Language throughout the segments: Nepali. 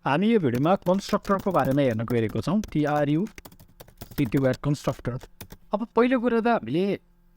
हामी यो भिडियोमा कन्स्ट्रक्टरको बारेमा हेर्न गइरहेको छौँ। TRUCTOR constructor. अब पहिलो कुरा त हामीले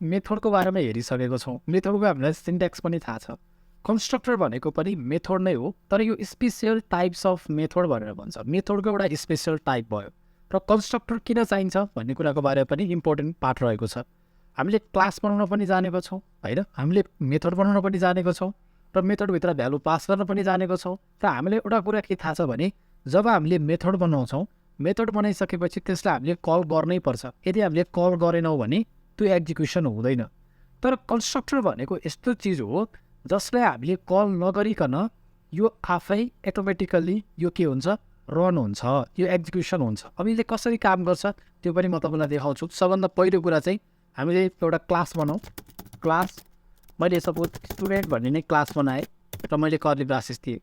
मेथडको बारेमा हेरिसकेको छौँ। मेथडको हामीलाई सिन्ट्याक्स पनि थाहा छ। कन्स्ट्रक्टर भनेको पनि मेथड नै हो, तर यो स्पेसियल टाइप्स अफ मेथड भनेर भन्छ। मेथडको एउटा स्पेसियल टाइप भयो र कन्स्ट्रक्टर किन चाहिन्छ भन्ने कुराको बारेमा पनि इम्पोर्टेन्ट पार्ट रहेको छ। हामीले क्लास बनाउन पनि जानेको छौँ होइन, हामीले मेथड बनाउन पनि जानेको छौँ र मेथडभित्र भ्यालु पास गर्न पनि जानेको छौँ। र हामीले एउटा कुरा के थाहा छ भने जब हामीले मेथड बनाउँछौँ, मेथड बनाइसकेपछि त्यसलाई हामीले कल गर्नै पर्छ। यदि हामीले कल गरेनौँ भने त्यो एक्जिक्युसन हुँदैन। तर कन्स्ट्रक्टर भनेको यस्तो चिज हो जसलाई हामीले कल नगरिकन यो आफै अटोमेटिकल्ली यो के हुन्छ, रन हुन्छ, यो एक्जिक्युसन हुन्छ। अब यसले कसरी काम गर्छ त्यो पनि म तपाईँलाई देखाउँछु। सबभन्दा पहिलो कुरा चाहिँ हामीले एउटा क्लास बनाऊँ। क्लास मैले सपोज स्टुडेन्ट भन्ने नै क्लास बनाएँ र मैले कर्ली ब्रासेस दिएँ।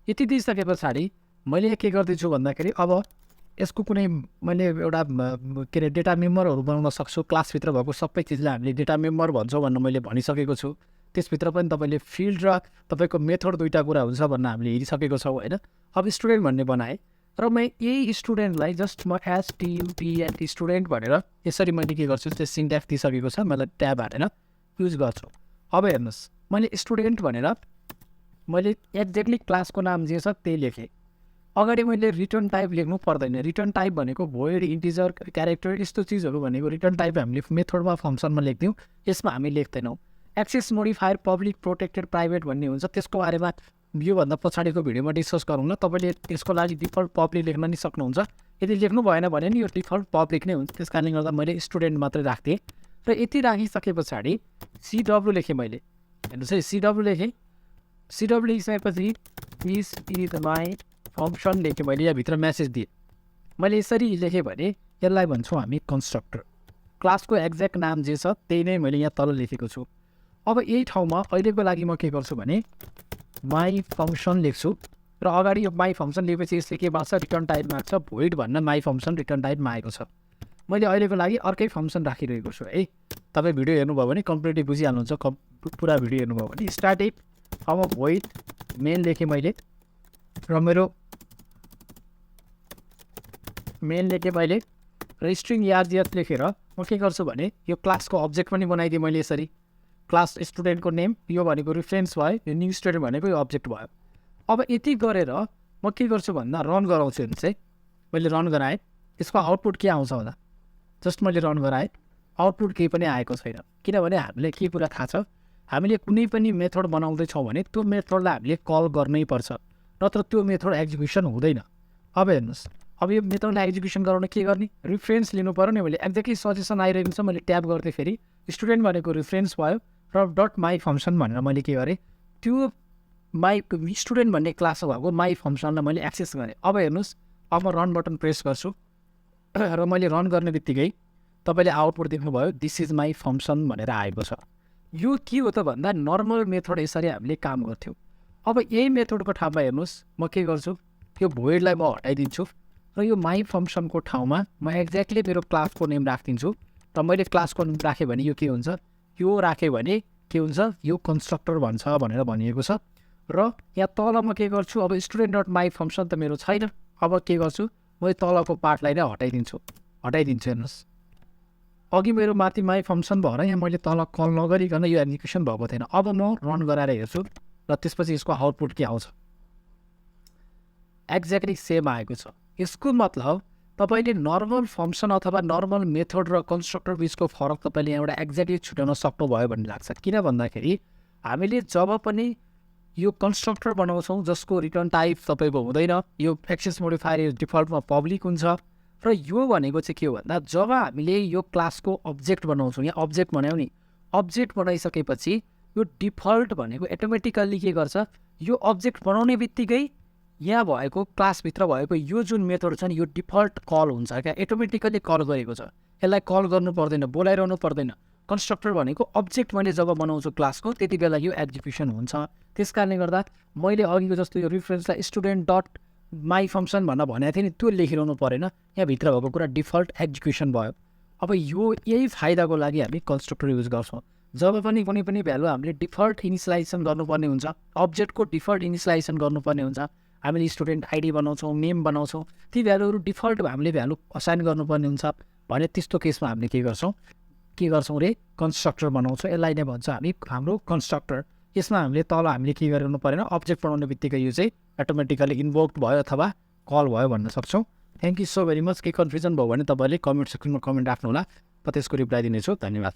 यति दिइसके पछाडि मैले के गर्दैछु भन्दाखेरि अब यसको कुनै मैले एउटा के अरे डेटा मेम्बरहरू बनाउन सक्छु। क्लासभित्र भएको सबै चिजलाई हामीले डेटा मेम्बर भन्छौँ भनेर मैले भनिसकेको छु। त्यसभित्र पनि तपाईँले फिल्ड र तपाईँको मेथड दुईवटा कुरा हुन्छ भनेर हामीले हेरिसकेको छौँ होइन। अब स्टुडेन्ट भन्ने बनाएँ र म यही स्टुडेन्टलाई जस्ट म STUDENT स्टुडेन्ट भनेर यसरी मैले के गर्छु, त्यो सिन्ट्याक्स दिइसकेको छ, मैले ट्याब हालेर युज गर्छु। अब हेर्नुहोस्, मैले स्टुडेन्ट भनेर मैले एक्ज्याक्टली क्लासको नाम जे छ त्यही लेखेँ। अगाडि मैले रिटर्न टाइप लेख्नु पर्दैन। रिटर्न टाइप भनेको भोइड, इन्टिजर, क्यारेक्टर यस्तो चिजहरू भनेको रिटर्न टाइप हामीले मेथडमा फङ्सनमा लेख्थ्यौँ, यसमा हामी लेख्दैनौँ। Access modifier public, protected, private भन्ने हुन्छ, त्यसको बारेमा योभन्दा पछाडिको भिडियोमा डिस्कस गरौँ न। तपाईँले त्यसको लागि डिफल्ट पब्लिक लेख्न नि सक्नुहुन्छ। यदि लेख्नु भएन भने नि यो डिफल्ट पब्लिक नै हुन्छ। त्यस कारणले गर्दा मैले स्टुडेन्ट मात्रै राख्थेँ र यति राखिसके पछाडि CW लेखेँ मैले। हेर्नुहोस् है, CW लेखेँ। CW लेखिसकेपछि दिस इज माई फङ्सन लेखेँ मैले, यहाँभित्र म्यासेज दिएँ। मैले यसरी लेखेँ भने यसलाई भन्छौँ हामी कन्स्ट्रक्टर। क्लासको एक्ज्याक्ट नाम जे छ त्यही नै मैले यहाँ तल लेखेको छु। अब यही ठाउँमा अहिलेको लागि म के गर्छु भने माई फङ्सन लेख्छु र अगाडि यो माई फङ्सन लेखेपछि यसले के भन्छ, रिटर्न टाइप माग्छ। भोइड भन्न माई फङ्सन रिटर्न टाइप मागेको छ। मैले अहिलेको लागि अर्कै फङ्सन राखिरहेको छु है। तपाईँ भिडियो हेर्नुभयो भने कम्प्लिटली बुझिहाल्नुहुन्छ। पुरा भिडियो हेर्नुभयो भने स्टार्टिङ अब भोइड मेन लेखेँ मैले र मेरो मेन लेखेँ मैले र स्ट्रिङ ERGS लेखेर म के गर्छु भने यो क्लासको अब्जेक्ट पनि बनाइदिएँ मैले यसरी। क्लास स्टुडेन्टको नेम यो भनेको रिफरेन्स भयो, यो न्यू स्टुडेन्ट भनेको यो अब्जेक्ट भयो। अब यति गरेर म के गर्छु भन्दा रन गराउँछु। हेर्नुहोस् है, मैले रन गराएँ। यसको आउटपुट के आउँछ भन्दा जस्ट मैले रन गराएँ, आउटपुट केही पनि आएको छैन। किनभने हामीले के कुरा थाहा छ, हामीले कुनै पनि मेथड बनाउँदैछौँ भने त्यो मेथडलाई हामीले कल गर्नै पर्छ, नत्र त्यो मेथड एक्जिक्युसन हुँदैन। अब हेर्नुहोस्, अब यो मेथडलाई एक्जिक्युसन गराउन के गर्ने, रिफरेन्स लिनु पऱ्यो नि। मैले एक्ज्याक्टली सजेसन आइरहेको छ। मैले ट्याब गर्दै फेरि स्टुडेन्ट भनेको रिफरेन्स भयो र डट माई फङ्सन भनेर मैले के गरेँ, त्यो माई स्टुडेन्ट भन्ने क्लास भएको माई फङ्सनलाई मैले एक्सेस गरेँ। अब हेर्नुहोस्, अब म रन बटन प्रेस गर्छु र मैले रन गर्ने बित्तिकै तपाईँले आउटपुट देख्नुभयो, दिस इज माई फङ्सन भनेर आएको छ। यो के हो त भन्दा नर्मल मेथड यसरी हामीले काम गर्थ्यौँ। अब यही मेथडको ठाउँमा हेर्नुहोस्, म के गर्छु, यो भोइडलाई म हटाइदिन्छु र यो माई फङ्सनको ठाउँमा म एक्ज्याक्टली मेरो क्लासको नेम राखिदिन्छु। र मैले क्लासको नेम राखेँ भने यो के हुन्छ, यो राखेँ भने के हुन्छ, यो कन्स्ट्रक्टर भन्छ भनेर भनिएको छ। र यहाँ तल म के गर्छु, अब स्टुडेन्ट डट माई फङ्सन त मेरो छैन। अब के गर्छु, म तलको पार्टलाई नै हटाइदिन्छु। हेर्नुहोस्, अघि मेरो माथि माई फङ्सन भएर यहाँ मैले तल कल नगरिकन यो एक्जिक्युसन भएको थिएन। अब म रन गराएर हेर्छु र त्यसपछि यसको आउटपुट के आउँछ, एक्ज्याक्टली सेम आएको छ। यसको मतलब तपाईँले नर्मल फङ्सन अथवा नर्मल मेथड र कन्स्ट्रक्टर बिचको फरक तपाईँले यहाँबाट एक्ज्याक्टली छुट्याउन सक्नुभयो भन्ने लाग्छ। किन भन्दाखेरि हामीले जब पनि यो कन्स्ट्रक्टर बनाउँछौँ जसको रिटर्न टाइप तपाईँको हुँदैन, यो एक्सेस मोडिफायर डिफल्टमा पब्लिक हुन्छ। र यो भनेको चाहिँ के हो भन्दा जब हामीले यो क्लासको अब्जेक्ट बनाउँछौँ, यहाँ अब्जेक्ट बनायौँ नि, अब्जेक्ट बनाइसकेपछि यो डिफल्ट भनेको अटोमेटिकल्ली के गर्छ, यो अब्जेक्ट बनाउने बित्तिकै यहाँ भएको क्लासभित्र भएको यो जुन मेथड छ नि यो डिफल्ट कल हुन्छ क्या, अटोमेटिकल्ली कल गरेको छ। यसलाई कल गर्नु पर्दैन, बोलाइरहनु पर्दैन। कन्स्ट्रक्टर भनेको अब्जेक्ट मैले जब बनाउँछु क्लासको त्यति बेला यो एक्जिक्युसन हुन्छ। त्यस कारणले गर्दा मैले अघिको जस्तो यो रिफरेन्सलाई स्टुडेन्ट डट माई फङ्सन भनेको थिएँ नि, त्यो लेखिरहनु परेन। यहाँभित्र भएको कुरा डिफल्ट एक्जिक्युसन भयो। अब यो यही फाइदाको लागि हामी कन्स्ट्रक्टर युज गर्छौँ। जब पनि कुनै पनि भ्यालु हामीले डिफल्ट इनिसियलाइजेसन गर्नुपर्ने हुन्छ, अब्जेक्टको डिफल्ट इनिसियलाइजेसन गर्नुपर्ने हुन्छ, हामीले स्टुडेन्ट आइडी बनाउँछौँ, नेम बनाउँछौँ, ती भ्यालुहरू डिफल्ट हामीले भ्यालु असाइन गर्नुपर्ने हुन्छ भने त्यस्तो केसमा हामीले के गर्छौँ रे कन्स्ट्रक्टर बनाउँछौँ। यसलाई नै भन्छ हामी हाम्रो कन्स्ट्रक्टर। यसमा हामीले तल हामीले के गर्नु परेन, अब्जेक्ट बनाउने बित्तिकै यो चाहिँ अटोमेटिकली इन्भोक्ड भयो अथवा कल भयो भन्न सक्छौँ। Thank you so very much. के कन्फ्युजन भयो भने तपाईँहरूले कमेन्ट सेक्सनमा कमेन्ट राख्नु होला, म त्यसको रिप्लाई दिनेछु। धन्यवाद।